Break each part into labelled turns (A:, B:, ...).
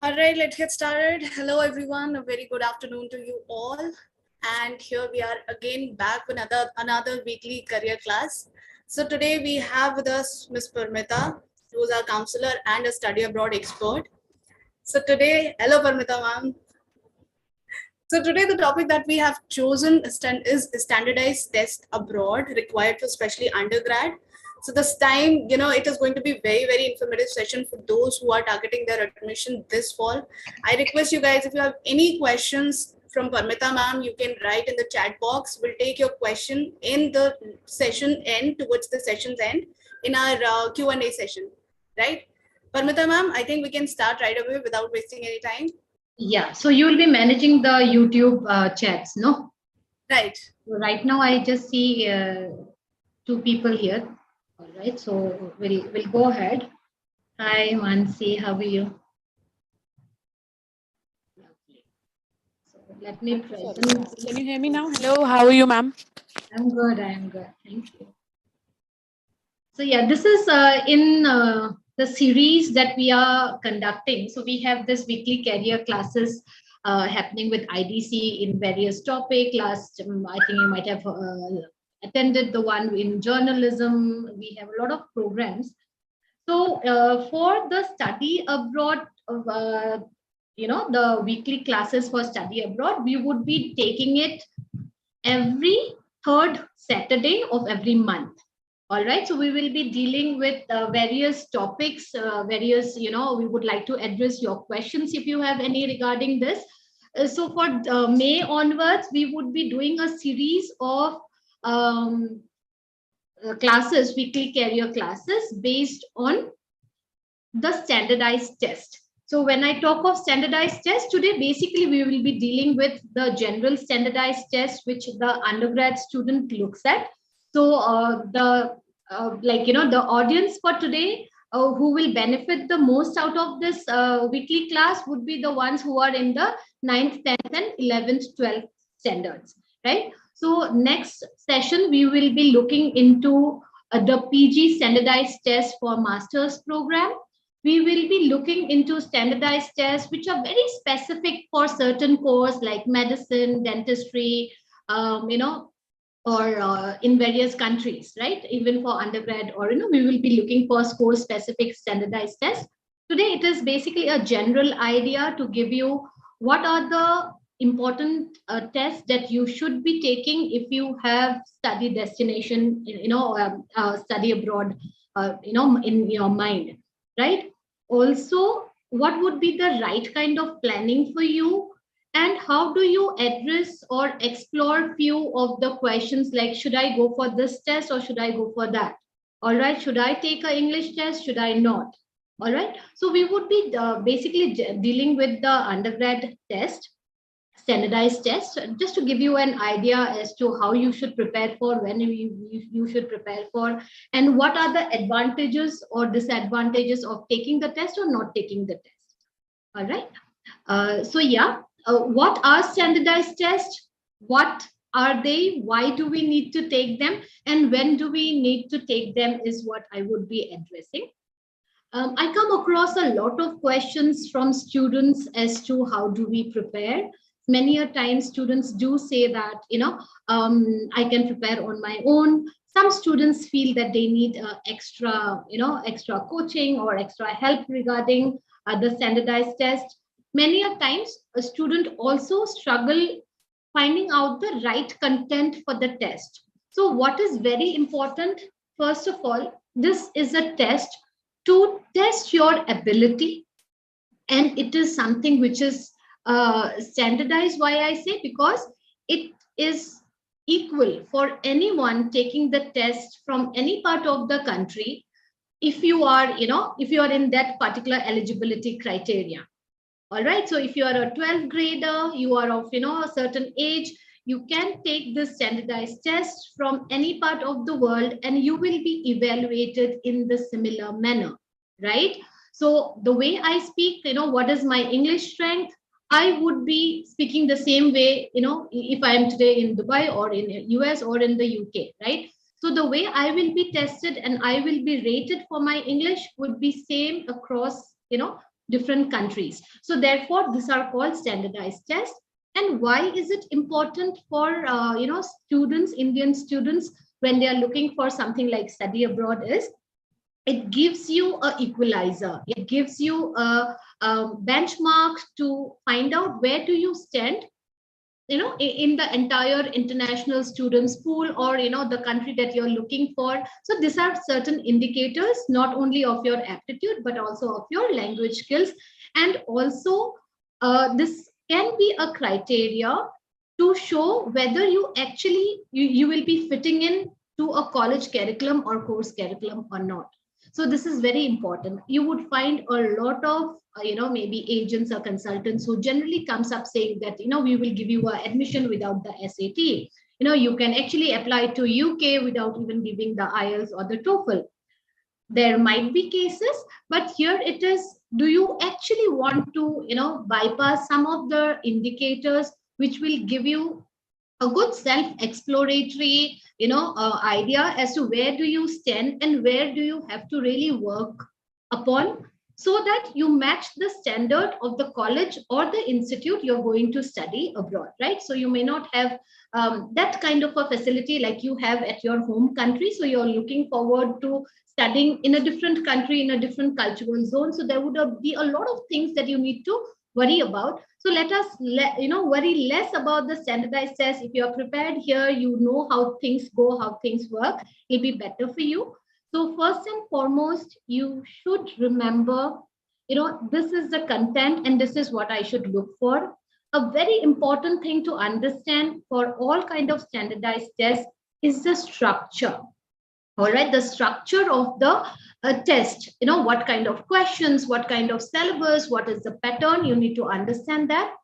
A: All right, let's get started. Hello, everyone. A very good afternoon to you all. And here we are again back with another weekly career class. So today we have with us Ms. Parmita, who is our counselor and a study abroad expert. So today, hello Parmita ma'am. So today the topic that we have chosen is standardized test abroad required for especially undergrad. So this time, it is going to be very, very informative session for those who are targeting their admission this fall. I request you guys, if you have any questions from Parmita ma'am, you can write in the chat box. We'll take your question in the session end, towards the session's end, in our Q&A session, right? Parmita ma'am, I think we can start right away without wasting any time.
B: Yeah, so you will be managing the YouTube chats, no?
A: Right.
B: Right now, I just see two people here. All right, so we'll go ahead. Hi, Mansi, how are you? Lovely. So let me present.
C: Can you hear me now? Hello, how are you, ma'am?
B: I'm good. Thank you. So yeah, this is in the series that we are conducting. So we have this weekly career classes happening with IDC in various topics. Last, I think you might have attended the one in journalism. We have a lot of programs. So for the study abroad, the weekly classes for study abroad, we would be taking it every third Saturday of every month. All right, so we will be dealing with various topics, we would like to address your questions if you have any regarding this. So for May onwards, we would be doing a series of classes, weekly career classes based on the standardized test. So when I talk of standardized test today, basically we will be dealing with the general standardized test, which the undergrad student looks at. So the audience for today who will benefit the most out of this weekly class would be the ones who are in the 9th, 10th and 11th, 12th standards, right? So next session, we will be looking into the PG standardized test for master's program. We will be looking into standardized tests, which are very specific for certain course like medicine, dentistry, or in various countries, right? Even for undergrad, or we will be looking for course specific standardized tests. Today, it is basically a general idea to give you what are the important tests that you should be taking if you have study destination, study abroad, in your mind, right? Also, what would be the right kind of planning for you? And how do you address or explore few of the questions like, should I go for this test or should I go for that? All right, should I take an English test? Should I not? All right, so we would be basically dealing with the undergrad test, standardized test, just to give you an idea as to how you should prepare for, when you should prepare for, and what are the advantages or disadvantages of taking the test or not taking the test. All right, so yeah. What are standardized tests? What are they? Why do we need to take them? And when do we need to take them is what I would be addressing. I come across a lot of questions from students as to how do we prepare. Many a time students do say that, I can prepare on my own. Some students feel that they need extra coaching or extra help regarding the standardized test. Many a times a student also struggle finding out the right content for the test. So what is very important, first of all, this is a test to test your ability, and it is something which is standardized. Why I say? Because it is equal for anyone taking the test from any part of the country, if you are in that particular eligibility criteria. All right, so if you are a 12th grader, you are of a certain age, you can take this standardized test from any part of the world and you will be evaluated in the similar manner, right? So the way I speak, what is my English strength? I would be speaking the same way, if I am today in Dubai or in US or in the UK, right? So the way I will be tested and I will be rated for my English would be same across, different countries. So therefore, these are called standardized tests. And why is it important for students, Indian students, when they are looking for something like study abroad? Is it gives you a equalizer, it gives you a benchmark to find out where do you stand, in the entire international students pool, or the country that you're looking for. So these are certain indicators, not only of your aptitude but also of your language skills. And also this can be a criteria to show whether you will be fitting in to a college curriculum or course curriculum or not. So this is very important. You would find a lot of maybe agents or consultants who generally comes up saying that we will give you a admission without the SAT. You can actually apply to UK without even giving the IELTS or the TOEFL. There might be cases, but here it is, do you actually want to bypass some of the indicators which will give you a good self-exploratory idea as to where do you stand and where do you have to really work upon, so that you match the standard of the college or the institute you're going to study abroad, right? So you may not have that kind of a facility like you have at your home country, so you're looking forward to studying in a different country, in a different cultural zone. So there would be a lot of things that you need to worry about. So let us worry less about the standardized test. If you are prepared here, you know how things go, how things work, it'll be better for you. So first and foremost, you should remember, this is the content and this is what I should look for. A very important thing to understand for all kind of standardized tests is the structure. All right, the structure of the test, what kind of questions, what kind of syllabus, what is the pattern, you need to understand that.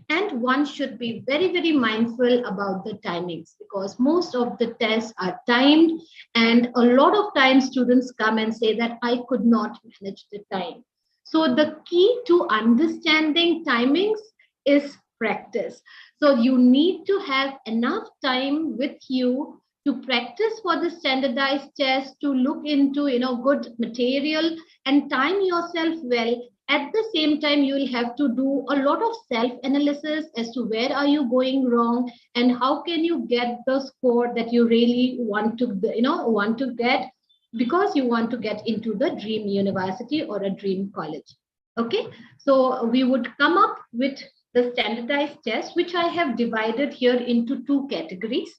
B: And one should be very, very mindful about the timings, because most of the tests are timed, and a lot of times students come and say that I could not manage the time. So the key to understanding timings is practice. So you need to have enough time with you to practice for the standardized test, to look into good material and time yourself well. At the same time, you will have to do a lot of self-analysis as to where are you going wrong and how can you get the score that you really want to get, because you want to get into the dream university or a dream college. Okay, so we would come up with the standardized test, which I have divided here into two categories.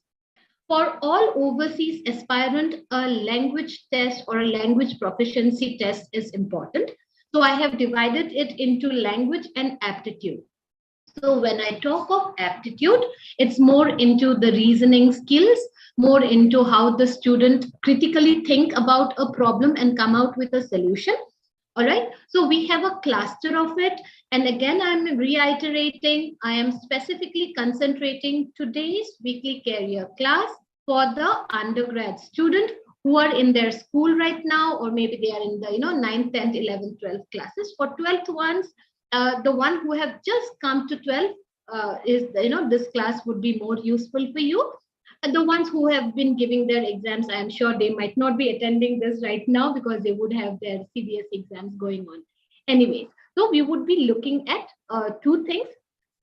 B: For all overseas aspirant, a language test or a language proficiency test is important. So I have divided it into language and aptitude. So when I talk of aptitude, it's more into the reasoning skills, more into how the student critically think about a problem and come out with a solution. All right, so we have a cluster of it. And again, I'm reiterating, I am specifically concentrating today's weekly career class for the undergrad student who are in their school right now, or maybe they are in the 9th, 10th, 11th, 12th classes. For 12th ones, the one who have just come to 12th is this class would be more useful for you. And the ones who have been giving their exams, I am sure they might not be attending this right now because they would have their CBS exams going on. Anyways, so we would be looking at two things.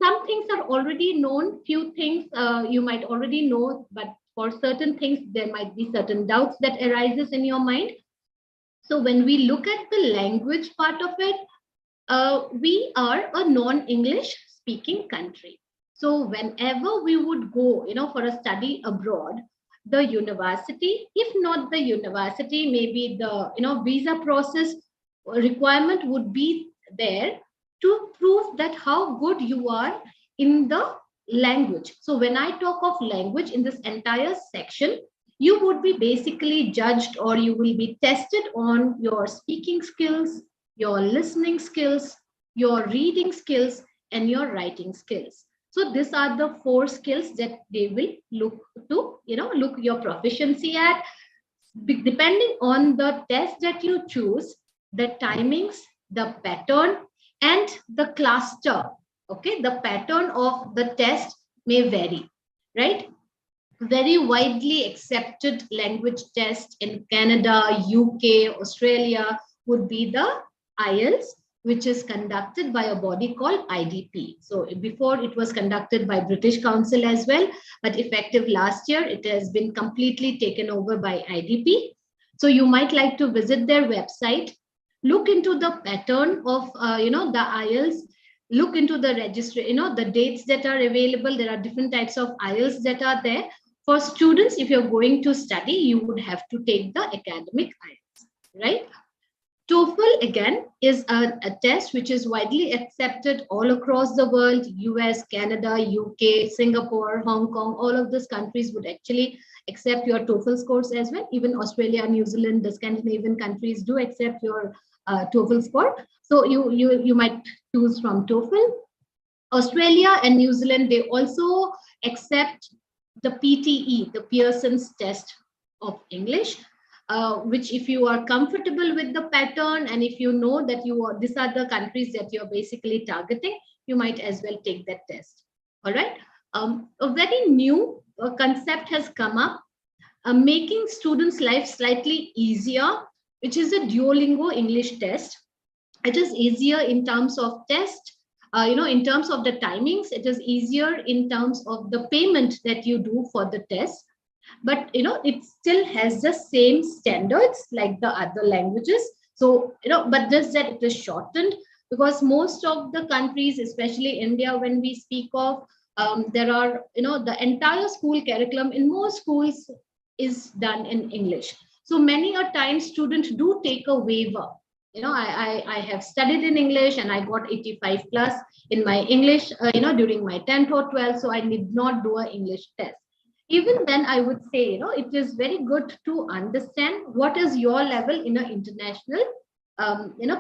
B: Some things are already known, few things you might already know, but for certain things, there might be certain doubts that arises in your mind. So when we look at the language part of it, we are a non-English speaking country. So whenever we would go, for a study abroad, the university, if not the university, maybe the, visa process requirement would be there to prove that how good you are in the language. So when I talk of language in this entire section, you would be basically judged, or you will be tested on your speaking skills, your listening skills, your reading skills, and your writing skills. So these are the 4 skills that they will look to, look your proficiency at. Depending on the test that you choose, the timings, the pattern, and the cluster, okay, the pattern of the test may vary, right? Very widely accepted language test in Canada, UK, Australia would be the IELTS. which is conducted by a body called IDP. So before it was conducted by British Council as well, but effective last year, it has been completely taken over by IDP. So you might like to visit their website, look into the pattern of, the IELTS, look into the registry, the dates that are available. There are different types of IELTS that are there. For students, if you're going to study, you would have to take the academic IELTS, right? TOEFL again is a test which is widely accepted all across the world. US, Canada, UK, Singapore, Hong Kong, all of these countries would actually accept your TOEFL scores as well. Even Australia, New Zealand, the Scandinavian countries do accept your TOEFL score. So you might choose from TOEFL. Australia and New Zealand, they also accept the PTE, the Pearson's Test of English. Which if you are comfortable with the pattern and if you know that these are the countries that you're basically targeting, you might as well take that test. All right. A very new concept has come up, making students' life slightly easier, which is a Duolingo English test. It is easier in terms of test, in terms of the timings. It is easier in terms of the payment that you do for the test. But it still has the same standards like the other languages. So but just that it is shortened, because most of the countries, especially India, when we speak of, there are the entire school curriculum in most schools is done in English. So many a time students do take a waiver. I have studied in English and I got 85 plus in my English during my 10th or 12th, so I did not do an English test. Even then, I would say, it is very good to understand what is your level in an international,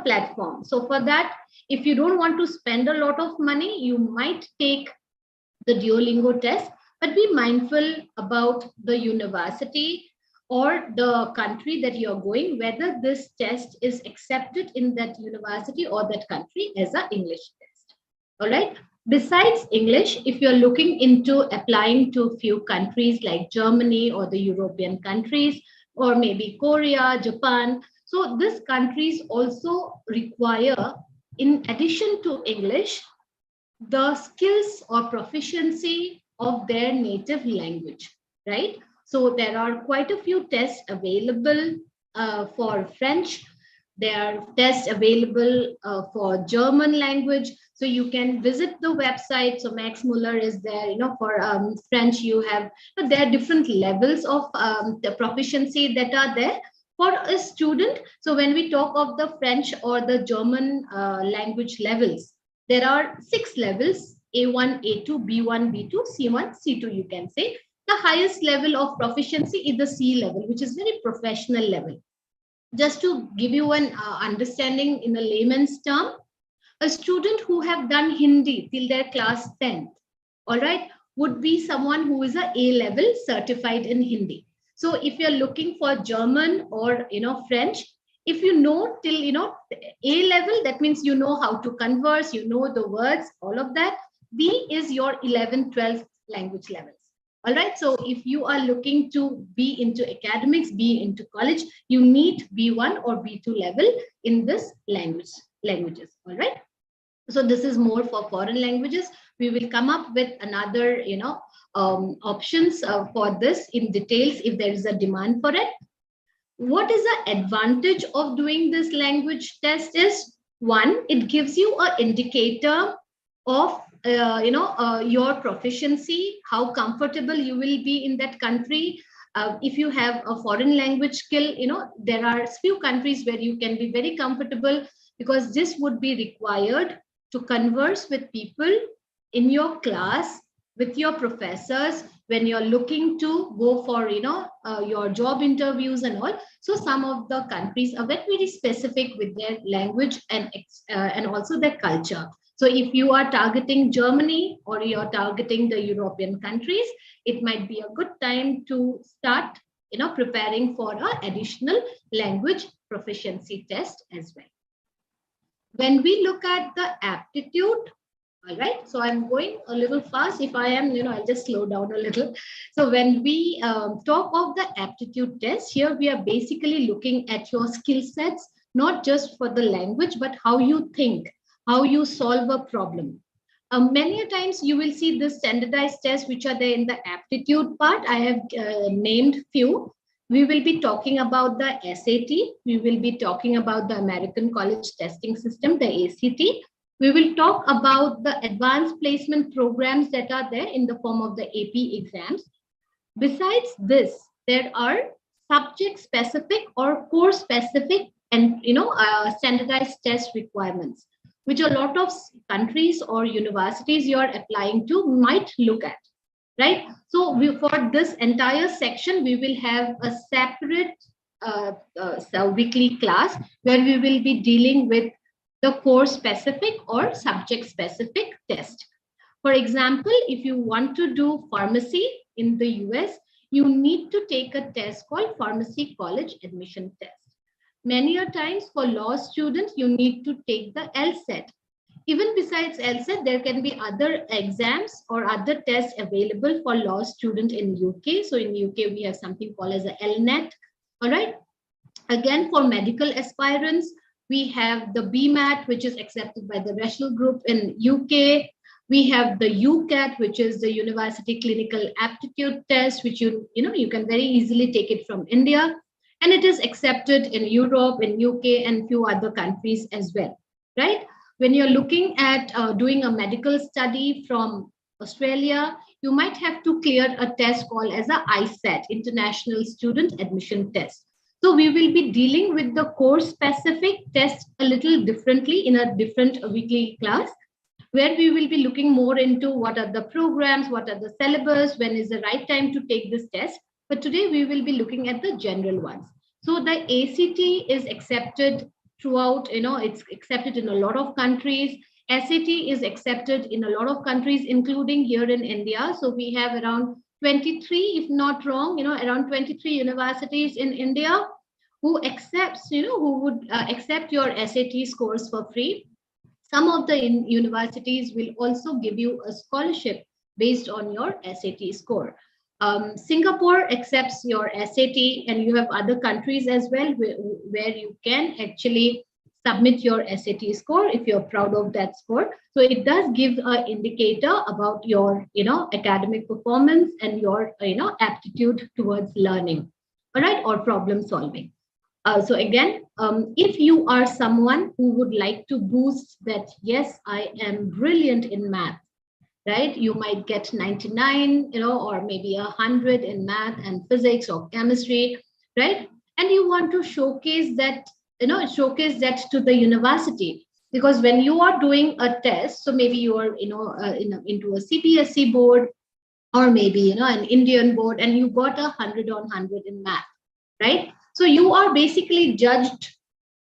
B: platform. So for that, if you don't want to spend a lot of money, you might take the Duolingo test, but be mindful about the university or the country that you're going, whether this test is accepted in that university or that country as an English test. All right. Besides English, if you're looking into applying to a few countries like Germany or the European countries, or maybe Korea, Japan, so these countries also require, in addition to English, the skills or proficiency of their native language, right? So there are quite a few tests available for French. There are tests available for German language. So you can visit the website. So Max Muller is there, for French you have, there are different levels of the proficiency that are there for a student. So when we talk of the French or the German language levels, there are 6 levels: A1, A2, B1, B2, C1, C2, you can say. The highest level of proficiency is the C level, which is very professional level. Just to give you an understanding in a layman's term, a student who have done Hindi till their class 10th, all right, would be someone who is a A-level certified in Hindi. So if you're looking for German or, French, if you know till, A-level, that means you know how to converse, you know the words, all of that. B is your 11th, 12th language levels. All right. So if you are looking to be into academics, be into college, you need B1 or B2 level in this languages. All right. So this is more for foreign languages. We will come up with another, options for this in details if there is a demand for it. What is the advantage of doing this language test is, one, it gives you an indicator of your proficiency, how comfortable you will be in that country. If you have a foreign language skill, there are few countries where you can be very comfortable, because this would be required to converse with people in your class, with your professors, when you're looking to go for your job interviews and all. So some of the countries are very, very specific with their language and also their culture. So if you are targeting Germany or you're targeting the European countries, it might be a good time to start, preparing for an additional language proficiency test as well. When we look at the aptitude, all right, so I'm going a little fast. If I am, I'll just slow down a little. So when we talk of the aptitude test, here we are basically looking at your skill sets, not just for the language, but how you think, how you solve a problem. Many a times you will see the standardized tests which are there in the aptitude part. I have named few. We will be talking about the SAT. We will be talking about the American College Testing System, the ACT. We will talk about the advanced placement programs that are there in the form of the AP exams. Besides this, there are subject specific or course specific and standardized test requirements, which a lot of countries or universities you are applying to might look at, right? So for this entire section, we will have a separate weekly class where we will be dealing with the course specific or subject specific test. For example, if you want to do pharmacy in the US, you need to take a test called Pharmacy College Admission Test. Many a times for law students, you need to take the LSAT. Even besides LSAT, there can be other exams or other tests available for law student in UK. So in UK, we have something called as a LNET. All right. Again, for medical aspirants, we have the BMAT, which is accepted by the Rational Group in UK. We have the UCAT, which is the University Clinical Aptitude Test, which you can very easily take it from India. And it is accepted in Europe, in UK, and few other countries as well, right? When you're looking at doing a medical study from Australia, you might have to clear a test called as a ISAT, International Student Admission Test. So we will be dealing with the course-specific test a little differently in a different weekly class, where we will be looking more into what are the programs, what are the syllabus, when is the right time to take this test. But today we will be looking at the general ones. So the ACT is accepted throughout, it's accepted in a lot of countries. SAT is accepted in a lot of countries, including here in India. So we have around 23, if not wrong, around 23 universities in India who accepts, who would accept your SAT scores for free. Some of the universities will also give you a scholarship based on your SAT score. Singapore accepts your SAT, and you have other countries as well where you can actually submit your SAT score if you're proud of that score. So it does give an indicator about your, academic performance and your, aptitude towards learning, all right, or problem solving. So again, if you are someone who would like to boost that, yes, I am brilliant in math, right? You might get 99, or maybe 100 in math and physics or chemistry, right? And you want to showcase that, to the university, because when you are doing a test, so maybe you are, into a CBSE board, or maybe, an Indian board, and you got 100 on 100 in math, right? So you are basically judged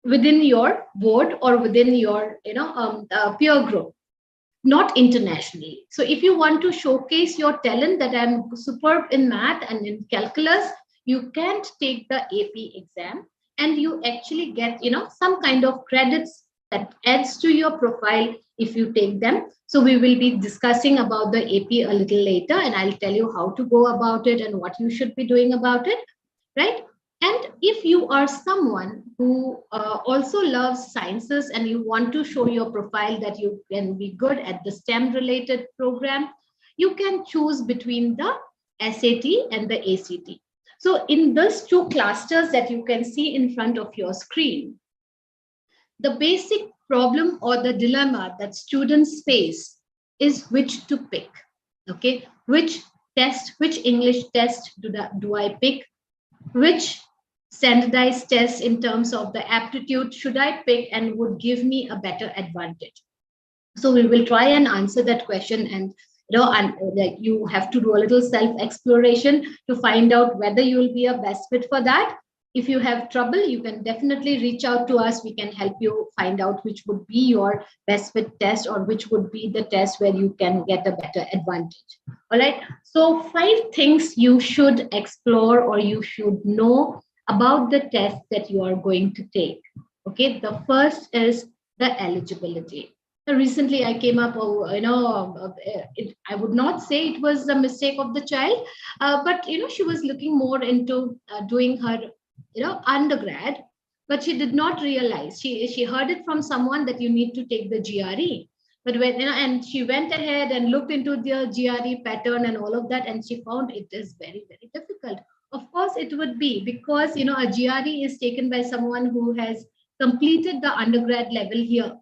B: within your board or within your, peer group, not internationally. So if you want to showcase your talent that I'm superb in math and in calculus, you can't take the AP exam, and you actually get, some kind of credits that adds to your profile if you take them. So we will be discussing about the AP a little later, and I'll tell you how to go about it and what you should be doing about it, right? And if you are someone who also loves sciences and you want to show your profile that you can be good at the STEM related program, you can choose between the SAT and the ACT. So in those two clusters that you can see in front of your screen, the basic problem or the dilemma that students face is which to pick. Okay, which English test do I pick? Which standardized tests in terms of the aptitude should I pick and would give me a better advantage? So we will try and answer that question, and you have to do a little self-exploration to find out whether you will be a best fit for that. If you have trouble, you can definitely reach out to us. We can help you find out which would be your best fit test, or which would be the test where you can get a better advantage. All right. So 5 things you should explore or you should know about the test that you are going to take. Okay. The first is the eligibility. Recently, I came up, I would not say it was a mistake of the child, but, she was looking more into doing her, undergrad. but she did not realize. She heard it from someone that you need to take the GRE. But when, and she went ahead and looked into the GRE pattern and all of that, and she found it is very, very difficult. Of course, it would be because, a GRE is taken by someone who has completed the undergrad level here,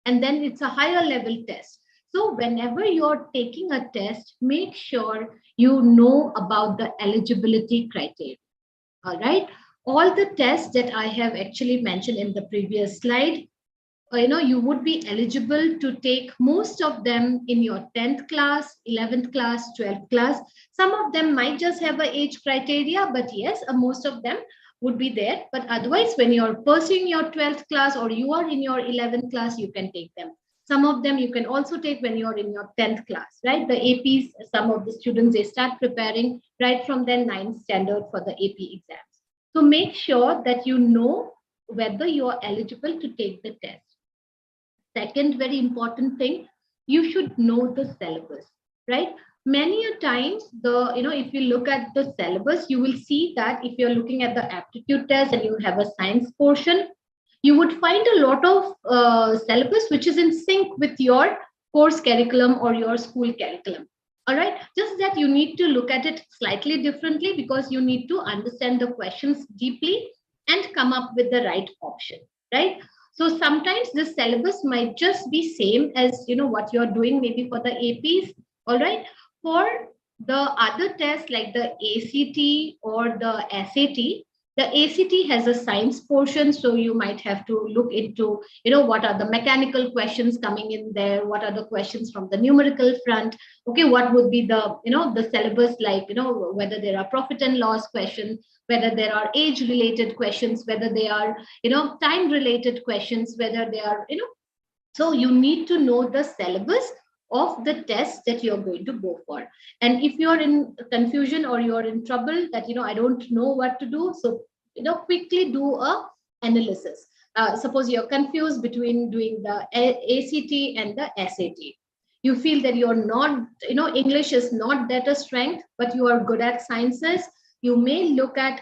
B: and then it's a higher level test. So whenever you're taking a test, make sure you know about the eligibility criteria. All right. All the tests that I have actually mentioned in the previous slide, you would be eligible to take most of them in your 10th class, 11th class, 12th class. Some of them might just have a age criteria, but yes, most of them would be there. But otherwise, when you're pursuing your 12th class or you are in your 11th class, you can take them. Some of them you can also take when you're in your 10th class, right? The APs, some of the students, they start preparing right from their 9th standard for the AP exams. So make sure that you know whether you are eligible to take the test. Second very important thing, you should know the syllabus, right? Many a times, if you look at the syllabus, you will see that if you're looking at the aptitude test and you have a science portion, you would find a lot of syllabus which is in sync with your course curriculum or your school curriculum. All right, just that you need to look at it slightly differently because you need to understand the questions deeply and come up with the right option, right? So sometimes the syllabus might just be same as what you're doing maybe for the APs. All right, for the other tests like the ACT or the SAT, the ACT has a science portion, so you might have to look into, what are the mechanical questions coming in there, what are the questions from the numerical front, okay, what would be the, the syllabus like, whether there are profit and loss questions, whether there are age-related questions, whether they are, time-related questions, whether they are, so you need to know the syllabus of the test that you're going to go for. And if you're in confusion or you're in trouble that, I don't know what to do, so, quickly do a analysis. Suppose you're confused between doing the ACT and the SAT. You feel that you're not, English is not that a strength, but you are good at sciences. You may look at,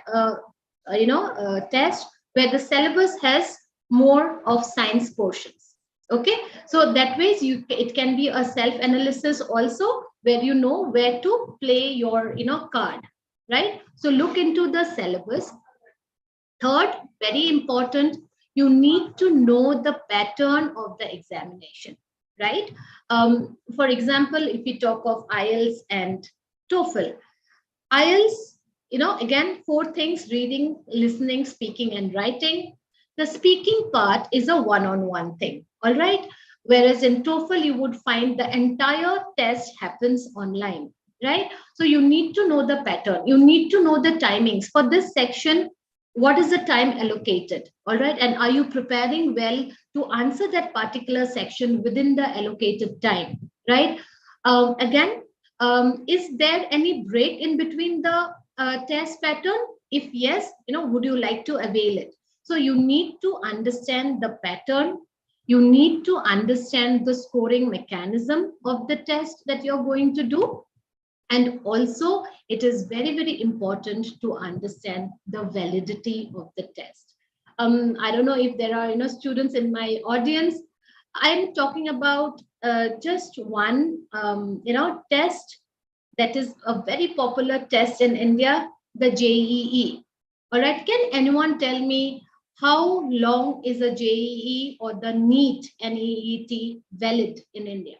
B: a test where the syllabus has more of science portions. Okay, so that way it can be a self-analysis also where you know where to play your card, right? So look into the syllabus. Third, very important, you need to know the pattern of the examination, right? For example, if we talk of IELTS and TOEFL, IELTS, again, 4 things: reading, listening, speaking, and writing. The speaking part is a one-on-one thing, all right? Whereas in TOEFL, you would find the entire test happens online, right? So you need to know the pattern. You need to know the timings. For this section, what is the time allocated, all right? And are you preparing well to answer that particular section within the allocated time, right? Again, is there any break in between the test pattern? If yes, would you like to avail it? So you need to understand the pattern. You need to understand the scoring mechanism of the test that you're going to do. And also, it is very, very important to understand the validity of the test. I don't know if there are students in my audience. I'm talking about just one test that is a very popular test in India, the JEE. All right, can anyone tell me how long is a JEE or the NEET valid in India?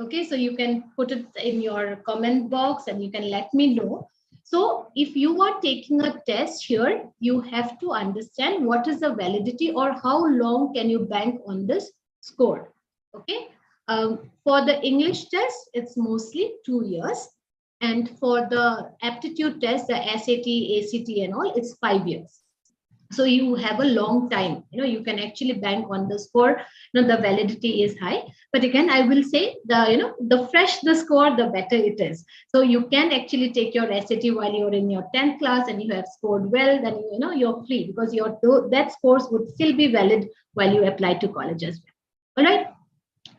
B: Okay, so you can put it in your comment box and you can let me know. So if you are taking a test here, you have to understand what is the validity or how long can you bank on this score. Okay, for the English test, it's mostly 2 years. And for the aptitude test, the SAT, ACT and all, it's 5 years. So you have a long time, you can actually bank on the score. The validity is high, but again, I will say the fresh the score, the better it is. So you can actually take your SAT while you're in your 10th class and you have scored well, then you're free because that scores would still be valid while you apply to college as well. All right.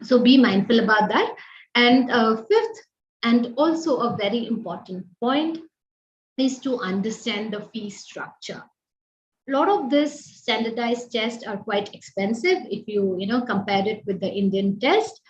B: So be mindful about that. And fifth, and also a very important point, is to understand the fee structure. A lot of this standardized tests are quite expensive if you compare it with the Indian test.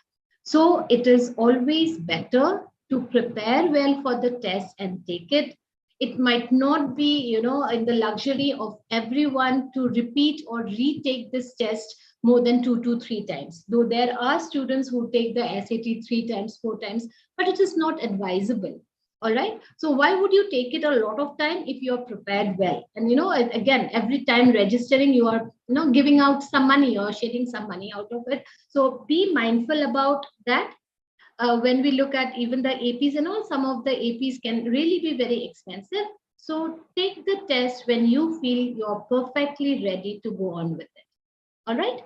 B: So it is always better to prepare well for the test and take it. It might not be in the luxury of everyone to repeat or retake this test more than 2 to 3 times. Though there are students who take the SAT 3 times, 4 times, but it is not advisable. All right. So why would you take it a lot of time if you're prepared well? And again, every time registering, you are giving out some money or shedding some money out of it. So be mindful about that. When we look at even the APs and all, some of the APs can really be very expensive. So take the test when you feel you're perfectly ready to go on with it. All right.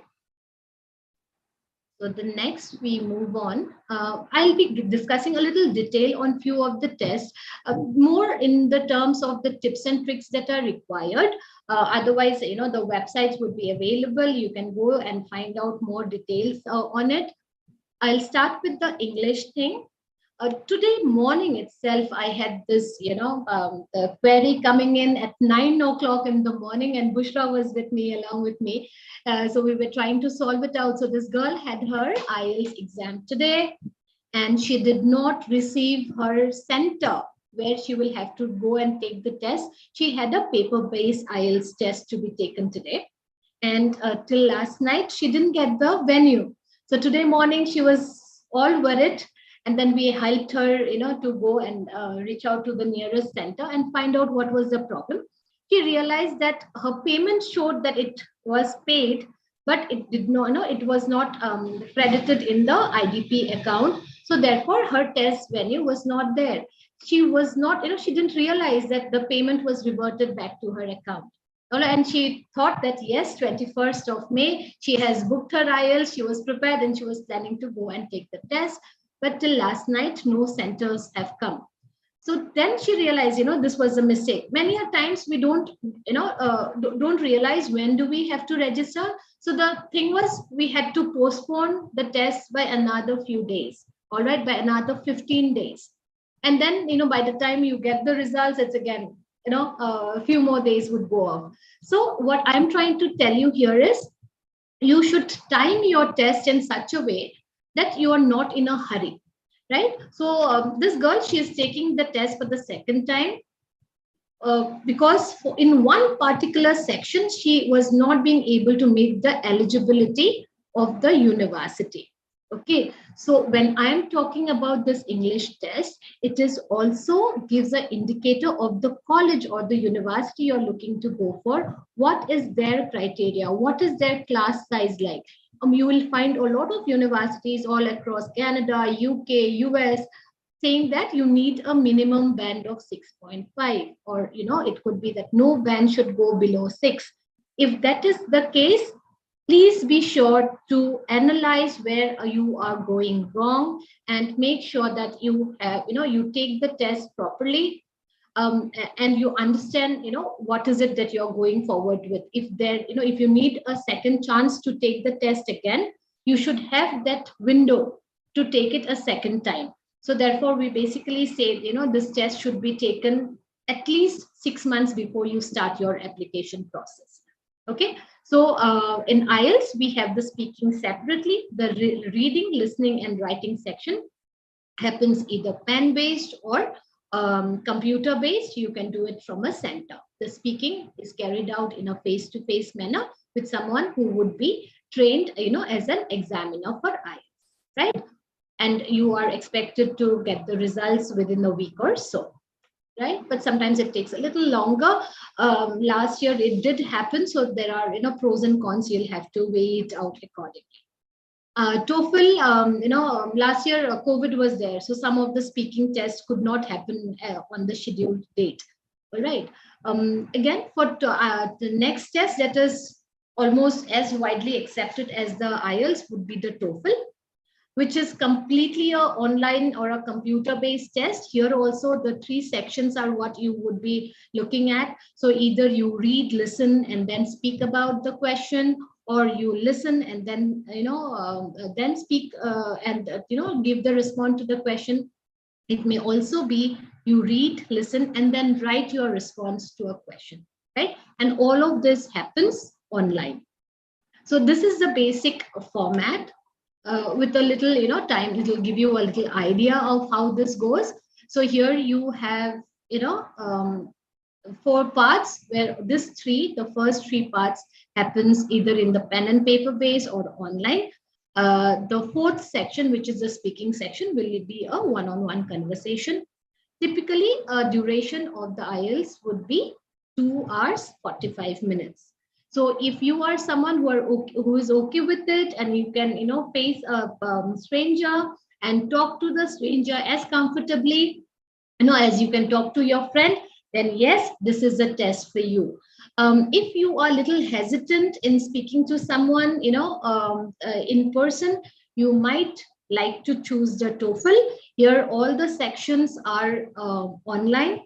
B: So the next we move on, I'll be discussing a little detail on few of the tests, more in the terms of the tips and tricks that are required. Otherwise, the websites would be available. You can go and find out more details on it. I'll start with the English thing. Today morning itself, I had this the query coming in at 9 o'clock in the morning, and Bushra was with me, along with me. So we were trying to solve it out. So this girl had her IELTS exam today, and she did not receive her center where she will have to go and take the test. She had a paper-based IELTS test to be taken today. And till last night, she didn't get the venue. So today morning, she was all worried. And then we helped her to go and reach out to the nearest center and find out what was the problem. She realized that her payment showed that it was paid, but it did not, it was not credited in the IDP account. So therefore, her test venue was not there. She was not, she didn't realize that the payment was reverted back to her account. And she thought that yes, 21st of May, she has booked her IELTS, she was prepared and she was planning to go and take the test. But till last night, no centers have come. So then she realized, this was a mistake. Many a times we don't realize when do we have to register. So the thing was, we had to postpone the test by another few days, all right, by another 15 days. And then, by the time you get the results, it's again, a few more days would go off. So what I'm trying to tell you here is, you should time your test in such a way that you are not in a hurry, right? So this girl, she is taking the test for the second time because in one particular section, she was not being able to meet the eligibility of the university. Okay, so when I am talking about this English test, it is also gives an indicator of the college or the university you're looking to go for. What is their criteria? What is their class size like? You will find a lot of universities all across Canada, UK, US, saying that you need a minimum band of 6.5, or it could be that no band should go below 6. If that is the case, please be sure to analyze where you are going wrong and make sure that you have, you take the test properly. And you understand, what is it that you're going forward with. If there, if you need a second chance to take the test again, you should have that window to take it a second time. So therefore, we basically say, this test should be taken at least 6 months before you start your application process. Okay. So in IELTS, we have the speaking separately. The reading, listening, and writing section happens either pen-based or computer-based. You can do it from a center. The speaking is carried out in a face-to-face manner with someone who would be trained, as an examiner for IELTS, right? And you are expected to get the results within a week or so. Right, but sometimes it takes a little longer. Last year it did happen, so there are pros and cons. You'll have to weigh it out accordingly. TOEFL, last year COVID was there, so some of the speaking tests could not happen on the scheduled date. All right. Again, for the next test that is almost as widely accepted as the IELTS would be the TOEFL, which is completely a online or a computer-based test. Here also, the 3 sections are what you would be looking at. So either you read, listen, and then speak about the question, or you listen and then, then speak and, give the response to the question. It may also be you read, listen, and then write your response to a question, right? And all of this happens online. So this is the basic format. With a little, time, it will give you a little idea of how this goes. So here you have, 4 parts, where the first 3 parts happens either in the pen and paper base or online. The 4th section, which is the speaking section, will be a one-on-one conversation. Typically, a duration of the IELTS would be 2 hours 45 minutes. So if you are someone who is okay with it, and you can face a stranger and talk to the stranger as comfortably as you can talk to your friend, then yes, this is a test for you. If you are a little hesitant in speaking to someone in person, you might like to choose the TOEFL. Here all the sections are online,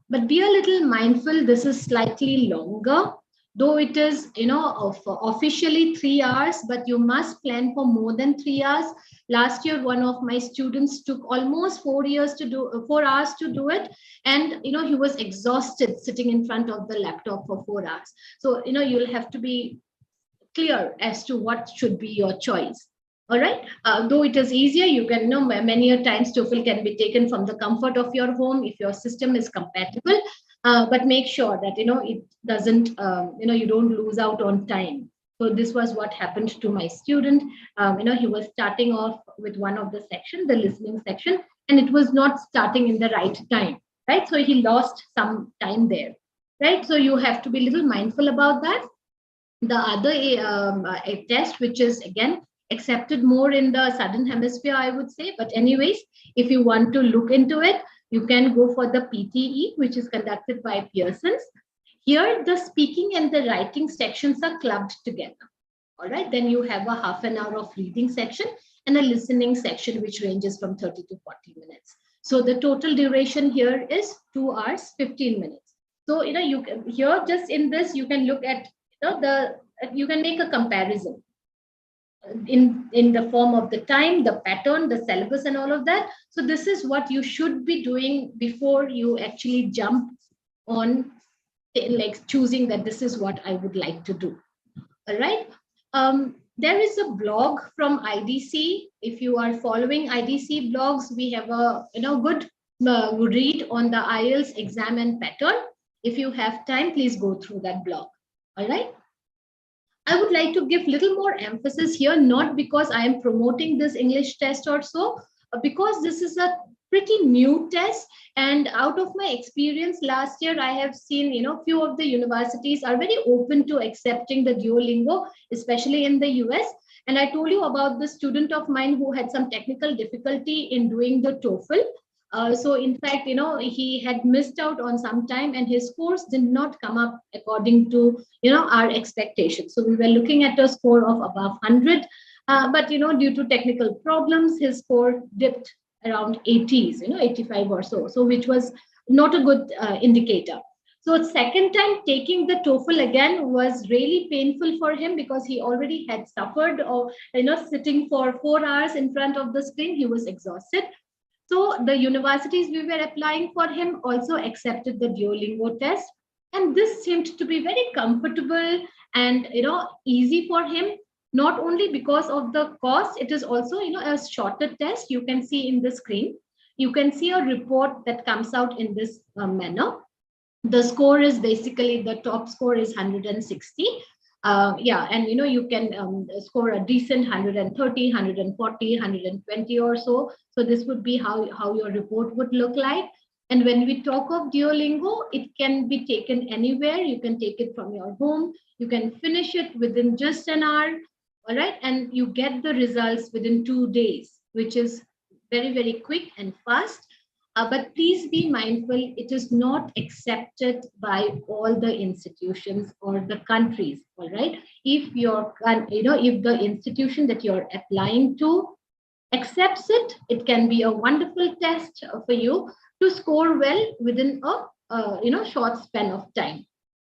B: but be a little mindful, this is slightly longer, though it is of officially 3 hours, but you must plan for more than 3 hours. Last year one of my students took almost 4 hours to do it, and he was exhausted sitting in front of the laptop for 4 hours. So you'll have to be clear as to what should be your choice. All right. Though it is easier, you can know many a times TOEFL can be taken from the comfort of your home if your system is compatible. But make sure that it doesn't you don't lose out on time. So this was what happened to my student. He was starting off with one of the section, the listening section, and it was not starting in the right time. Right. So he lost some time there. Right. So you have to be a little mindful about that. The other a test, which is again accepted more in the southern hemisphere, I would say, but anyways, if you want to look into it, you can go for the PTE, which is conducted by Pearson's. Here the speaking and the writing sections are clubbed together. All right, then you have a half an hour of reading section and a listening section, which ranges from 30 to 40 minutes. So the total duration here is 2 hours 15 minutes. So you can here, just in this, you can look at you can make a comparison in the form of the time, the pattern, the syllabus, and all of that. So this is what you should be doing before you actually jump on, like choosing that this is what I would like to do. All right. There is a blog from IDC. If you are following IDC blogs, we have a good read on the IELTS exam and pattern. If you have time, please go through that blog. All right. I would like to give little more emphasis here, not because I am promoting this English test or so, because this is a pretty new test. And out of my experience last year, I have seen, few of the universities are very open to accepting the Duolingo, especially in the US. And I told you about the student of mine who had some technical difficulty in doing the TOEFL. So in fact, he had missed out on some time, and his scores did not come up according to, our expectations. So we were looking at a score of above 100, but, due to technical problems, his score dipped around 80s, 85 or so. So which was not a good indicator. So second time taking the TOEFL again was really painful for him, because he already had suffered or, sitting for 4 hours in front of the screen. He was exhausted. So the universities we were applying for him also accepted the Duolingo test. And this seemed to be very comfortable and, easy for him, not only because of the cost, it is also, a shorter test. You can see in the screen, you can see a report that comes out in this manner. The score is basically, the top score is 160. And you can score a decent 130, 140, 120 or so. So this would be how your report would look like. And when we talk of Duolingo, it can be taken anywhere. You can take it from your home. You can finish it within just an hour. All right. And you get the results within 2 days, which is very, very quick and fast. But please be mindful, it is not accepted by all the institutions or the countries. All right. If if the institution that you're applying to accepts it, it can be a wonderful test for you to score well within a short span of time.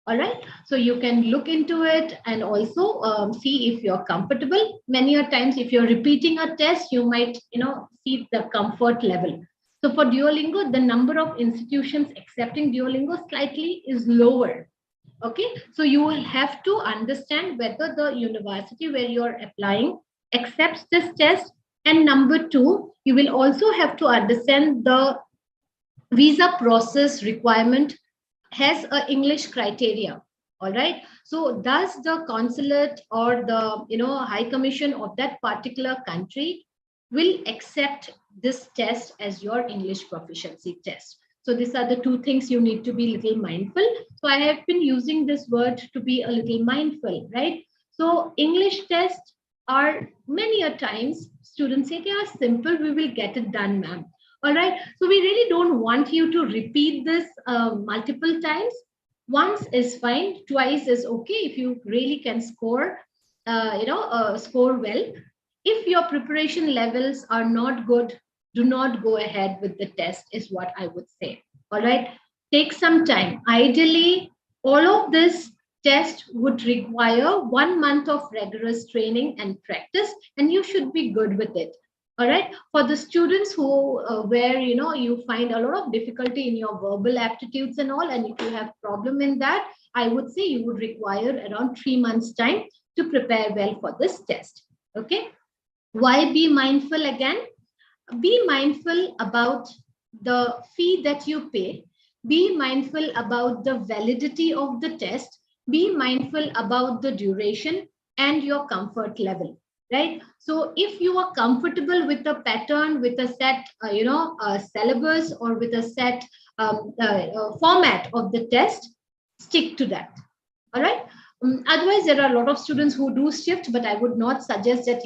B: All right. So you can look into it and also see if you're comfortable. Many a times, if you're repeating a test, you might see the comfort level. So for Duolingo, the number of institutions accepting Duolingo slightly is lower. Okay, so you will have to understand whether the university where you are applying accepts this test. And number two, you will also have to understand the visa process requirement has a English criteria. All right, so does the consulate or the high commission of that particular country will accept this test as your English proficiency test? So these are the two things you need to be little mindful. So I have been using this word to be a little mindful, right? So English tests are many a times students say they are simple, we will get it done, ma'am. All right, so we really don't want you to repeat this multiple times. Once is fine, twice is okay if you really can score, score well. If your preparation levels are not good, do not go ahead with the test, is what I would say. All right, take some time. Ideally, all of this test would require 1 month of rigorous training and practice, and you should be good with it. All right, for the students who where you find a lot of difficulty in your verbal aptitudes and all, and if you have problem in that, I would say you would require around 3 months time to prepare well for this test. Okay, why be mindful again? Be mindful about the fee that you pay. Be mindful about the validity of the test. Be mindful about the duration and your comfort level, right? So if you are comfortable with a pattern, with a set syllabus, or with a set format of the test, stick to that. All right. Otherwise, there are a lot of students who do shift, but I would not suggest that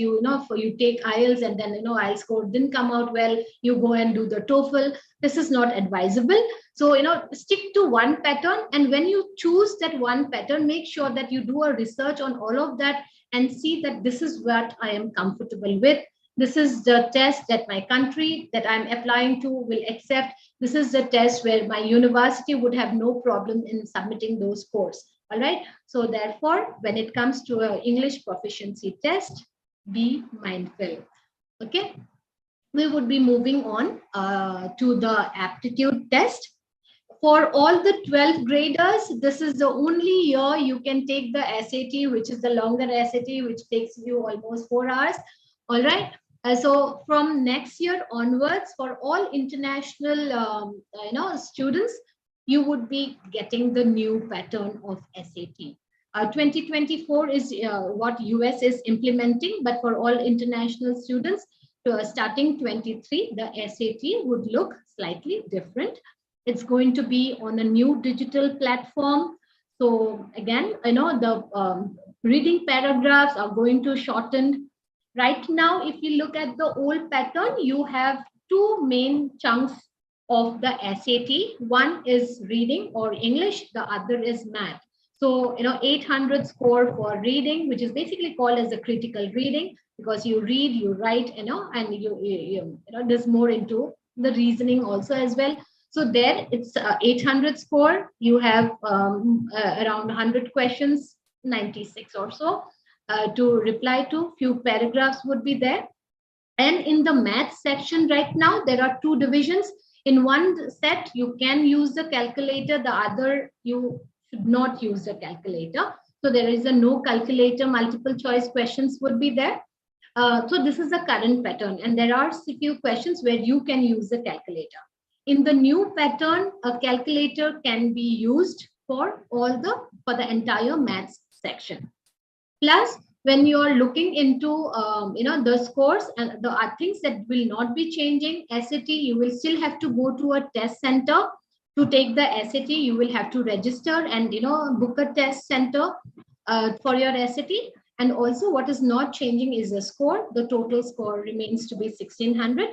B: for you take IELTS and then IELTS score didn't come out well, you go and do the TOEFL. This is not advisable. So stick to one pattern, and when you choose that one pattern, make sure that you do a research on all of that and see that this is what I am comfortable with. This is the test that my country that I'm applying to will accept. This is the test where my university would have no problem in submitting those scores. All right. So therefore, when it comes to an English proficiency test, be mindful. Okay. We would be moving on to the aptitude test. For all the 12th graders, this is the only year you can take the SAT, which is the longer SAT, which takes you almost 4 hours. All right. So from next year onwards, for all international students, you would be getting the new pattern of SAT. 2024 is what US is implementing, but for all international students, starting 23, the SAT would look slightly different. It's going to be on a new digital platform. So again, the reading paragraphs are going to shorten. Right now, if you look at the old pattern, you have two main chunks of the SAT. One is reading or English, the other is math. So, 800 score for reading, which is basically called as a critical reading, because you read, you write, and there's more into the reasoning also as well. So there it's 800 score. You have around 100 questions, 96 or so to reply to. Few paragraphs would be there. And in the math section right now, there are two divisions. In one set, you can use the calculator. The other, you should not use the calculator. So there is a no calculator, multiple choice questions would be there. So this is the current pattern. And there are a few questions where you can use the calculator. In the new pattern, a calculator can be used for the entire maths section. Plus, when you are looking into the scores and the things that will not be changing, SAT, you will still have to go to a test center to take the SAT. You will have to register and book a test center for your SAT. And also, what is not changing is the score. The total score remains to be 1600.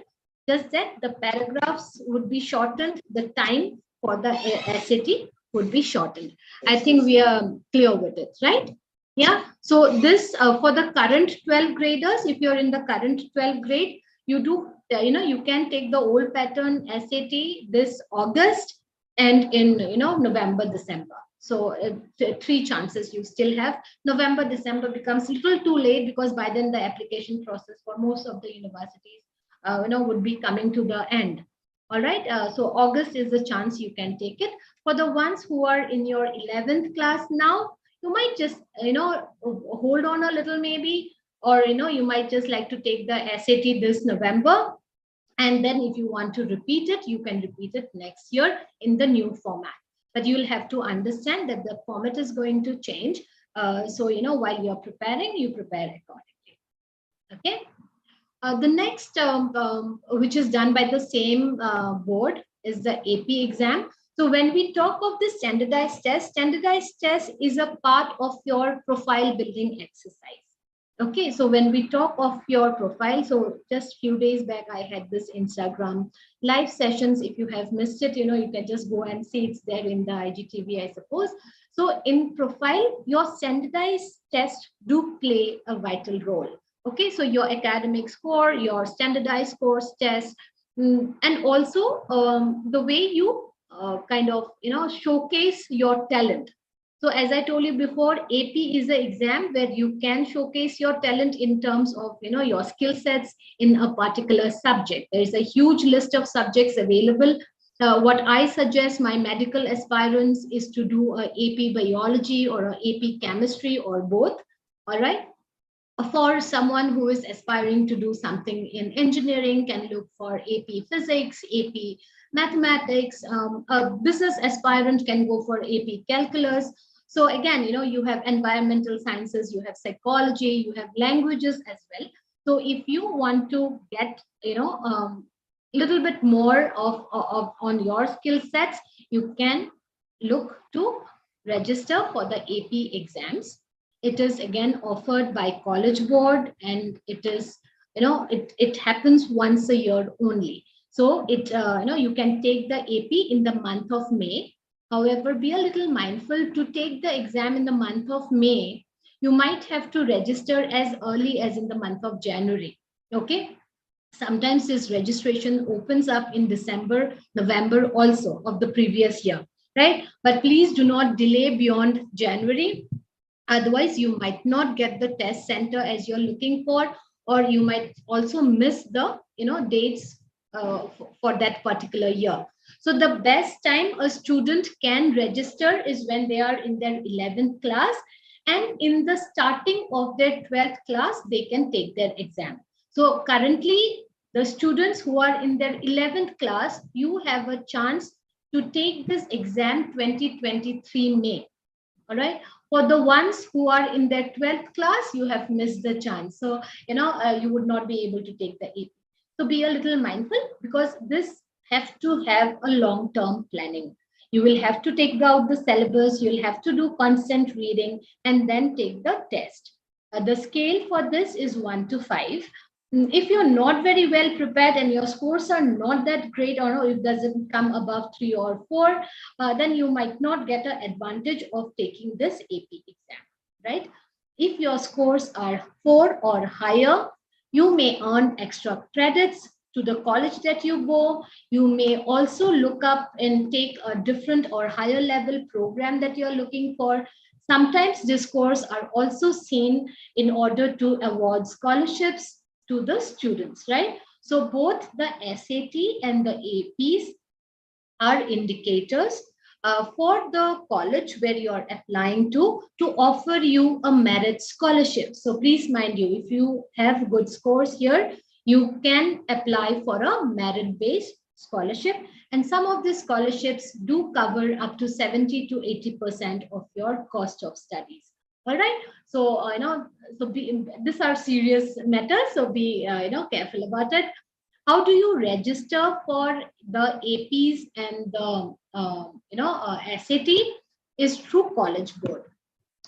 B: Just that the paragraphs would be shortened. The time for the SAT would be shortened. I think we are clear with it, right? Yeah. So this for the current 12th graders, if you're in the current 12th grade, you do, you can take the old pattern SAT this August and in, November, December. So 3 chances you still have. November, December becomes a little too late because by then the application process for most of the universities, would be coming to the end. All right. So August is the chance you can take it. For the ones who are in your 11th class now, you might just, hold on a little maybe, or, you might just like to take the SAT this November. And then if you want to repeat it, you can repeat it next year in the new format. But you'll have to understand that the format is going to change. So, while you're preparing, you prepare accordingly. Okay. The next, which is done by the same board, is the AP exam. So when we talk of the standardized test is a part of your profile building exercise. Okay, so when we talk of your profile, so just few days back, I had this Instagram live sessions. If you have missed it, you can just go and see it's there in the IGTV, I suppose. So in profile, your standardized tests do play a vital role. Okay, so your academic score, your standardized scores test, and also the way you showcase your talent. So as I told you before, AP is an exam where you can showcase your talent in terms of your skill sets in a particular subject. There is a huge list of subjects available. What I suggest my medical aspirants is to do a AP biology or a AP chemistry or both. All right. For someone who is aspiring to do something in engineering, can look for AP physics, AP mathematics. A business aspirant can go for AP calculus. So again, you have environmental sciences, you have psychology, you have languages as well. So if you want to get, little bit more of on your skill sets, you can look to register for the AP exams. It is again offered by College Board, and it is, it happens once a year only. So you can take the AP in the month of May. However, be a little mindful to take the exam in the month of May. You might have to register as early as in the month of January. Okay. Sometimes this registration opens up in December, November also of the previous year, right? But please do not delay beyond January. Otherwise, you might not get the test center as you're looking for, or you might also miss the dates for that particular year. So the best time a student can register is when they are in their 11th class, and in the starting of their 12th class, they can take their exam. So currently, the students who are in their 11th class, you have a chance to take this exam 2023 May. All right. For the ones who are in their 12th class, you have missed the chance. So, you would not be able to take the AP. So be a little mindful, because this has to have a long-term planning. You will have to take out the syllabus, you'll have to do constant reading, and then take the test. The scale for this is 1 to 5. If you're not very well prepared and your scores are not that great, or no, it doesn't come above 3 or 4, then you might not get an advantage of taking this AP exam, right? If your scores are 4 or higher, you may earn extra credits to the college that you go. You may also look up and take a different or higher level program that you're looking for. Sometimes these scores are also seen in order to award scholarships to the students, right? So both the SAT and the APs are indicators for the college where you're applying to offer you a merit scholarship. So please mind you, if you have good scores here, you can apply for a merit-based scholarship. And some of these scholarships do cover up to 70 to 80% of your cost of studies. All right. So, these are serious matters. So be, careful about it. How do you register for the APs and the, SAT is through College Board.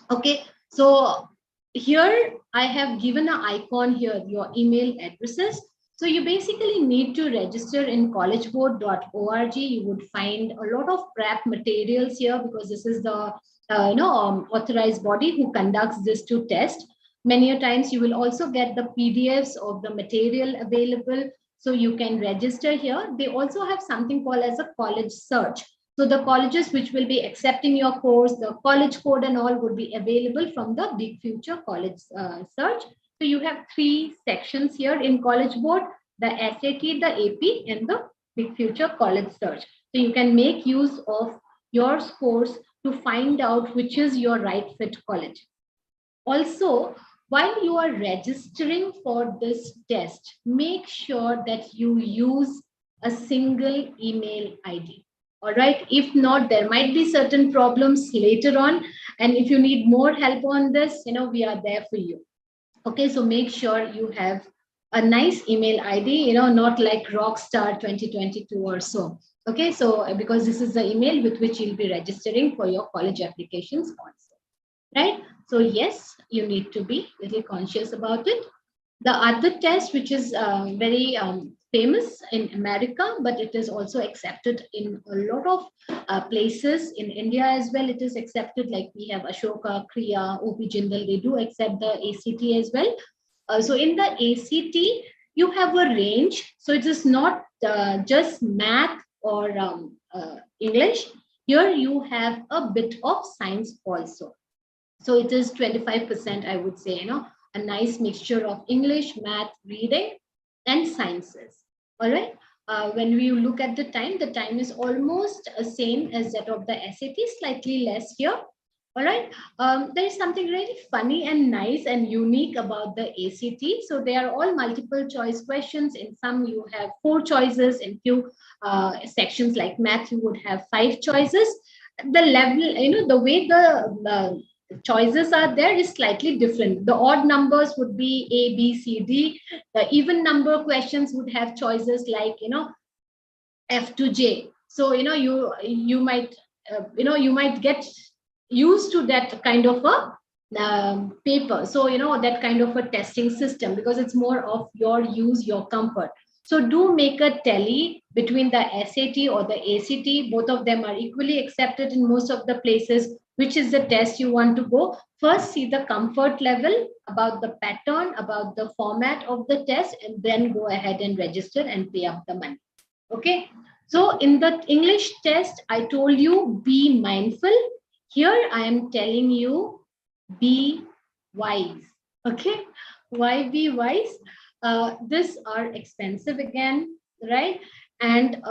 B: Okay. So here I have given an icon here, your email addresses. So you basically need to register in collegeboard.org. You would find a lot of prep materials here, because this is the authorized body who conducts this to test. Many a times you will also get the PDFs of the material available. So you can register here. They also have something called as a college search. So the colleges which will be accepting your course, the college code and all would be available from the Big Future College search. So you have 3 sections here in College Board: the SAT, the AP, and the future college search. So you can make use of your scores to find out which is your right fit college. Also, while you are registering for this test, make sure that you use a single email ID. All right. If not, there might be certain problems later on. And if you need more help on this, we are there for you. Okay. So make sure you have a nice email ID, not like Rockstar 2022 or so. Okay. So because this is the email with which you'll be registering for your college applications also. Right? So yes, you need to be a little conscious about it. The other test, which is very famous in America, but it is also accepted in a lot of places in India as well. It is accepted, like we have Ashoka, Kriya, OP Jindal, they do accept the ACT as well. So in the ACT, you have a range. So it is not just math or English. Here you have a bit of science also. So it is 25%, I would say, a nice mixture of English, math, reading, and sciences. All right. When we look at the time is almost the same as that of the SAT, slightly less here. All right. There is something really funny and nice and unique about the ACT. So they are all multiple choice questions. In some, you have 4 choices. In few sections like math, you would have 5 choices. The level, the way the choices are there is slightly different. The odd numbers would be A, B, C, D. The even number questions would have choices like, F to J. So, you might, you might get used to that kind of a paper. So, that kind of a testing system, because it's more of your use, your comfort. So do make a tally between the SAT or the ACT. Both of them are equally accepted in most of the places. Which is the test you want to go? First, see the comfort level about the pattern, about the format of the test, and then go ahead and register and pay up the money. Okay. So in the English test, I told you be mindful. Here I am telling you be wise. Okay. Why be wise? These are expensive again, right? And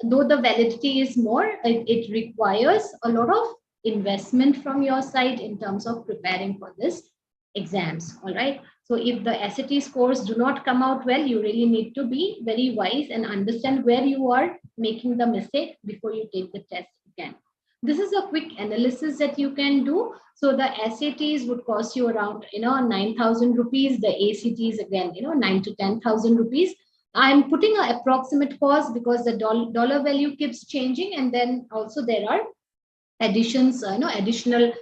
B: though the validity is more, it requires a lot of investment from your side in terms of preparing for this exams. All right. So if the SAT scores do not come out well, you really need to be very wise and understand where you are making the mistake before you take the test again. This is a quick analysis that you can do. So the SATs would cost you around 9,000 rupees. The ACTs again 9 to 10,000 rupees. I'm putting an approximate cost because the dollar value keeps changing, and then also there are additions, additional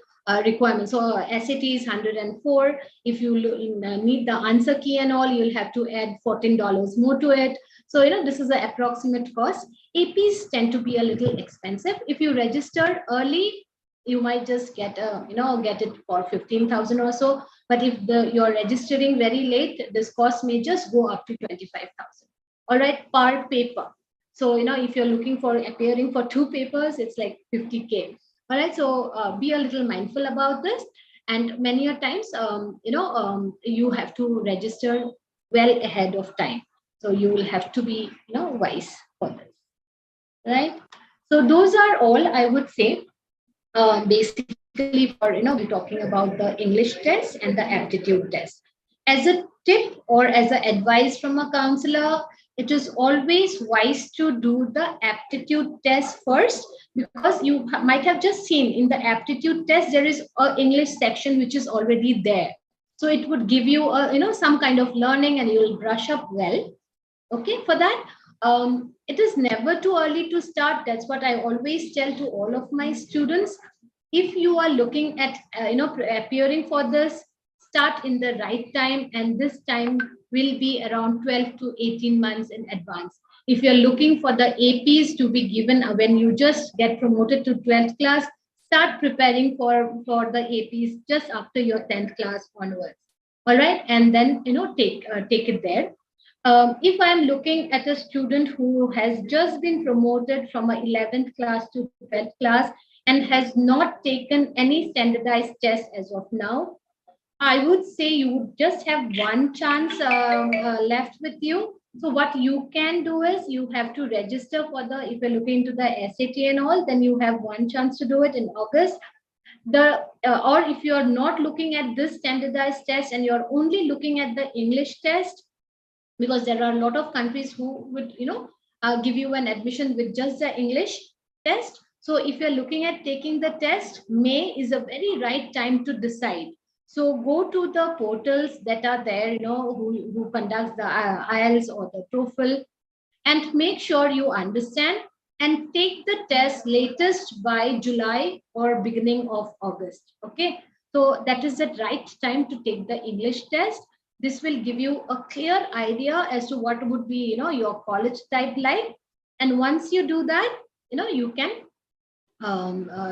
B: requirements. So SAT is 104. If you need the answer key and all, you'll have to add $14 more to it. So this is the approximate cost. APs tend to be a little expensive. If you register early, you might just get get it for 15,000 or so. But if you're registering very late, this cost may just go up to 25,000. All right, per paper. So if you're looking for appearing for 2 papers, it's like 50K. All right, so be a little mindful about this. And many a times, you have to register well ahead of time. So you will have to be, wise for this, right? So those are all I would say, basically for, we're talking about the English test and the aptitude test. As a tip or as an advice from a counselor, it is always wise to do the aptitude test first, because you might have just seen in the aptitude test there is an English section which is already there. So it would give you some kind of learning and you'll brush up well. Okay, for that, it is never too early to start. That's what I always tell to all of my students. If you are looking at appearing for this, start in the right time, and this time will be around 12 to 18 months in advance. If you're looking for the APs to be given when you just get promoted to 12th class, start preparing for the APs just after your 10th class onwards. All right, and then take it there. If I'm looking at a student who has just been promoted from a 11th class to 12th class and has not taken any standardized test as of now, I would say you would just have one chance left with you. So what you can do is you have to register for the, if you're looking into the SAT and all, then you have one chance to do it in August. Or if you're not looking at this standardized test and you're only looking at the English test, because there are a lot of countries who would, give you an admission with just the English test. So if you're looking at taking the test, May is a very right time to decide. So go to the portals that are there, who conducts the IELTS or the TOEFL, and make sure you understand and take the test latest by July or beginning of August. Okay. So that is the right time to take the English test. This will give you a clear idea as to what would be, your college type life. And once you do that, you can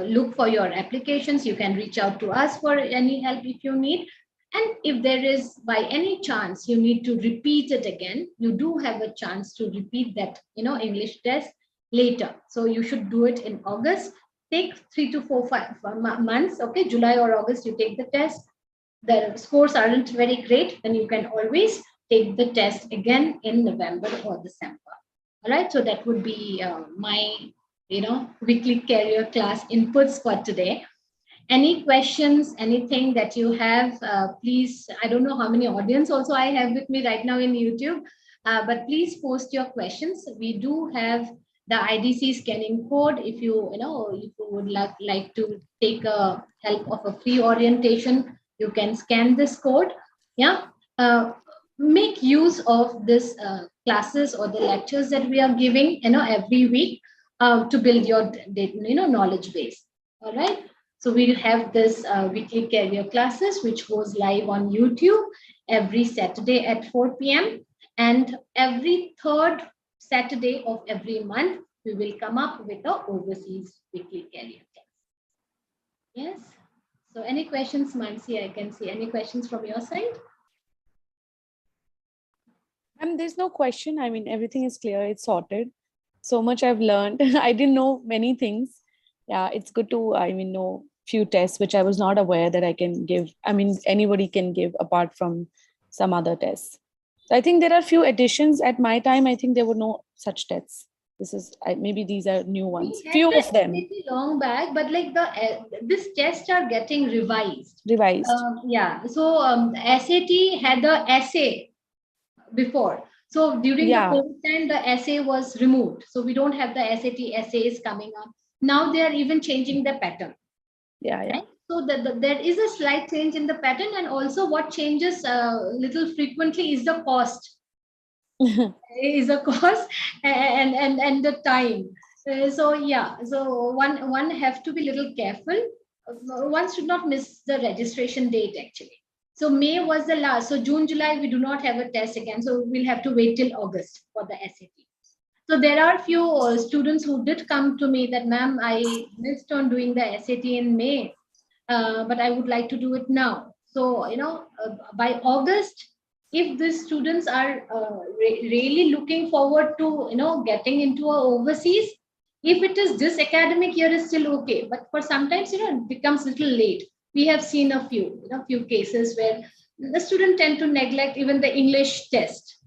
B: look for your applications. You can reach out to us for any help if you need. And if there is by any chance you need to repeat it again, you do have a chance to repeat that, English test later. So you should do it in August. Take 3 to 4 months. Okay, July or August, you take the test. The scores aren't very great, then you can always take the test again in November or December. All right. So that would be my, weekly career class inputs for today. Any questions, anything that you have, please, I don't know how many audience also I have with me right now in YouTube, but please post your questions. We do have the IDC scanning code. If if you would like to take a help of a free orientation, you can scan this code. Yeah. Make use of this classes or the lectures that we are giving, every week to build your, knowledge base. All right. So we'll have this weekly career classes, which goes live on YouTube every Saturday at 4 p.m. And every third Saturday of every month, we will come up with a overseas weekly career class. Yes. So any questions, Mansi? I can see any questions from your side?
C: There's no question. I mean, everything is clear. It's sorted. So much I've learned. I didn't know many things. Yeah, it's good to, know few tests, which I was not aware that I can give. I mean, anybody can give apart from some other tests. So I think there are few additions. At my time, I think there were no such tests. This is, maybe these are new ones. Few of them.
B: Long back, but like this tests are getting revised.
C: Revised.
B: Yeah. So SAT had the essay before. So during the COVID time, the essay was removed. So we don't have the SAT essays coming up. Now they are even changing the pattern.
C: Yeah.
B: Right? So there is a slight change in the pattern, and also what changes little frequently is the cost. Is a cost and the time. So yeah, so one have to be a little careful. One should not miss the registration date actually. So May was the last. So June, July, we do not have a test again. So we'll have to wait till August for the SAT. So there are few students who did come to me that, ma'am, I missed on doing the SAT in May, but I would like to do it now. So, by August, if these students are really looking forward to, getting into a overseas, if it is this academic year is still okay, but for sometimes, it becomes a little late. We have seen a few cases where the student tend to neglect even the English test.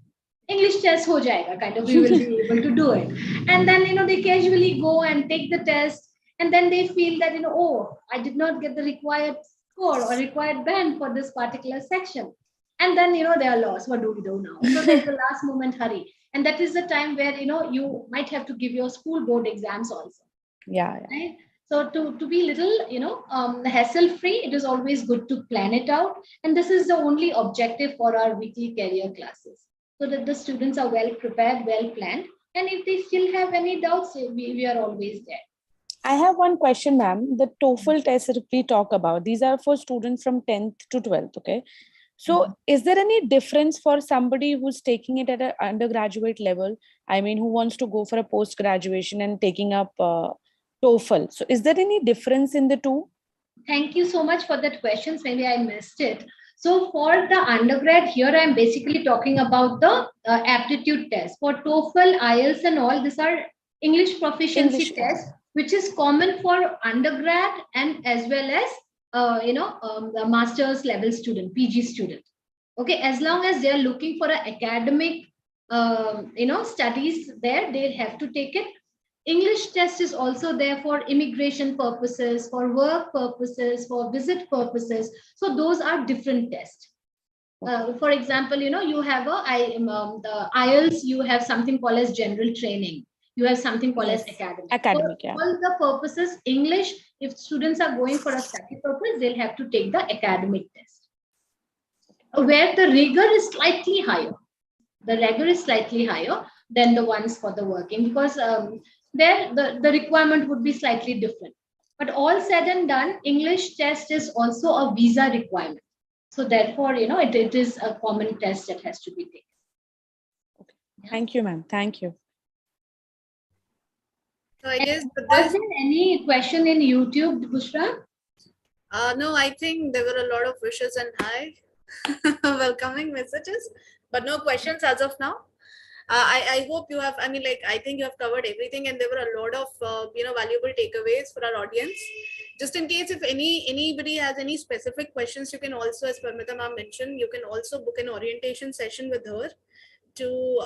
B: English test ho jayega, kind of, we will be able to do it. And then, they casually go and take the test. And then they feel that, oh, I did not get the required score or required band for this particular section. And then, they are lost. What do we do now? So there's the last moment hurry. And that is the time where, you might have to give your school board exams also.
C: Yeah.
B: Right? So to be little, hassle-free, it is always good to plan it out. And this is the only objective for our weekly career classes, so that the students are well prepared, well planned. And if they still have any doubts, we are always there.
C: I have one question, ma'am. The TOEFL test that we talk about, these are for students from 10th to 12th, okay? So is there any difference for somebody who's taking it at an undergraduate level? I mean, who wants to go for a post-graduation and taking up TOEFL? So is there any difference in the two?
B: Thank you so much for that question. Maybe I missed it. So for the undergrad here, I'm basically talking about the aptitude test. For TOEFL, IELTS and all, these are English proficiency tests, which is common for undergrad and as well as, the master's level student, PG student. Okay, as long as they're looking for an academic studies there, they have to take it. English test is also there for immigration purposes, for work purposes, for visit purposes. So those are different tests. For example, you have the IELTS, you have something called as general training. You have something called as academic.
C: Academic,
B: For
C: yeah.
B: all the purposes, English, if students are going for a study purpose, they'll have to take the academic test, where the rigor is slightly higher. The rigor is slightly higher than the ones for the working, because there the requirement would be slightly different. But all said and done, English test is also a visa requirement. So therefore, it is a common test that has to be taken.
C: Okay. Thank you, ma'am. Thank you.
A: So I guess with
B: Was
A: this,
B: there any question in YouTube, Bushra?
A: no, I think there were a lot of wishes and hi, welcoming messages, but no questions as of now. I hope you have, I think you have covered everything, and there were a lot of, valuable takeaways for our audience. Just in case if anybody has any specific questions, you can also, as Parmita ma'am mentioned, you can also book an orientation session with her to,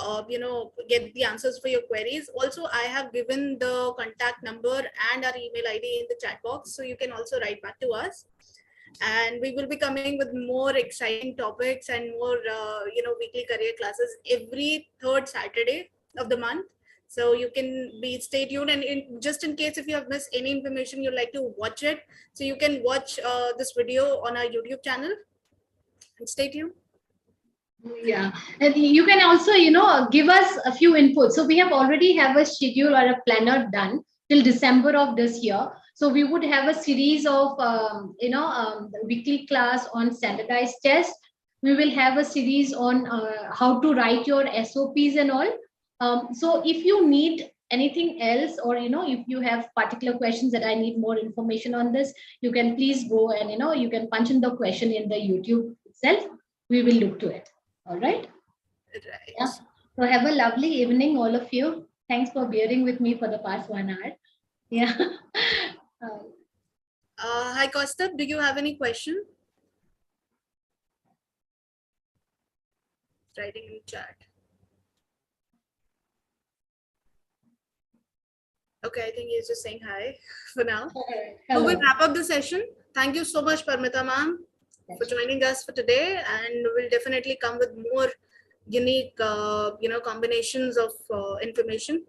A: get the answers for your queries. Also, I have given the contact number and our email ID in the chat box, so you can also write back to us. And we will be coming with more exciting topics and more weekly career classes every third Saturday of the month. So you can stay tuned, and just in case if you have missed any information, you'd like to watch it, so you can watch this video on our YouTube channel, and stay tuned.
B: Yeah, and you can also, give us a few inputs. So we have already have a schedule or a planner done till December of this year. So we would have a series of, the weekly class on standardized tests. We will have a series on how to write your SOPs and all. So if you need anything else, or, if you have particular questions that I need more information on this, you can please go and, you can punch in the question in the YouTube itself. We will look to it. All right.
A: Right.
B: Yeah. So have a lovely evening, all of you. Thanks for bearing with me for the past 1 hour. Yeah.
A: Hi, Kostab, do you have any question? Writing in chat. Okay, I think he's just saying hi for now. So we'll wrap up the session. Thank you so much, Parmita ma'am, for joining us for today, and we'll definitely come with more unique, combinations of information.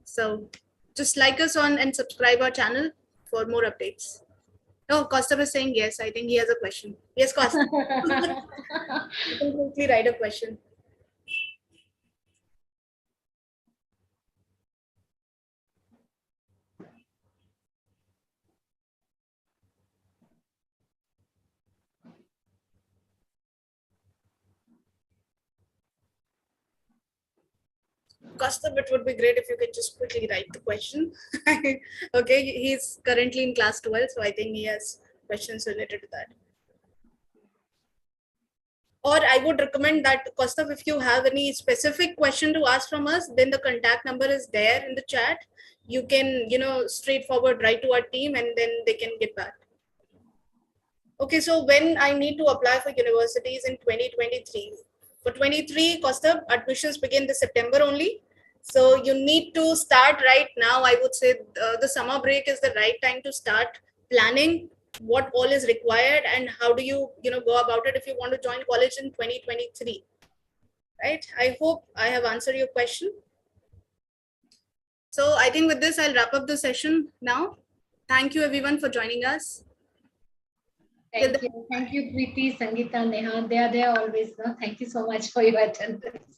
A: So just like us on and subscribe our channel for more updates. Oh, Costa is saying yes. I think he has a question. Yes, Costa. You can quickly write a question. Costa, it would be great if you could just quickly write the question. Okay, he's currently in class 12, so I think he has questions related to that. Or I would recommend that, Costa, if you have any specific question to ask from us, then the contact number is there in the chat. You can, straightforward write to our team, and then they can get back. Okay, so when I need to apply for universities in 2023, for 23, Costa, admissions begin this September only. So you need to start right now. I would say the summer break is the right time to start planning what all is required and how do you, go about it if you want to join college in 2023. Right? I hope I have answered your question. So I think with this, I'll wrap up the session now. Thank you everyone for joining us.
B: Thank you. Thank you, Preeti, Sangeeta, Neha. They are there always. No? Thank you so much for your attendance.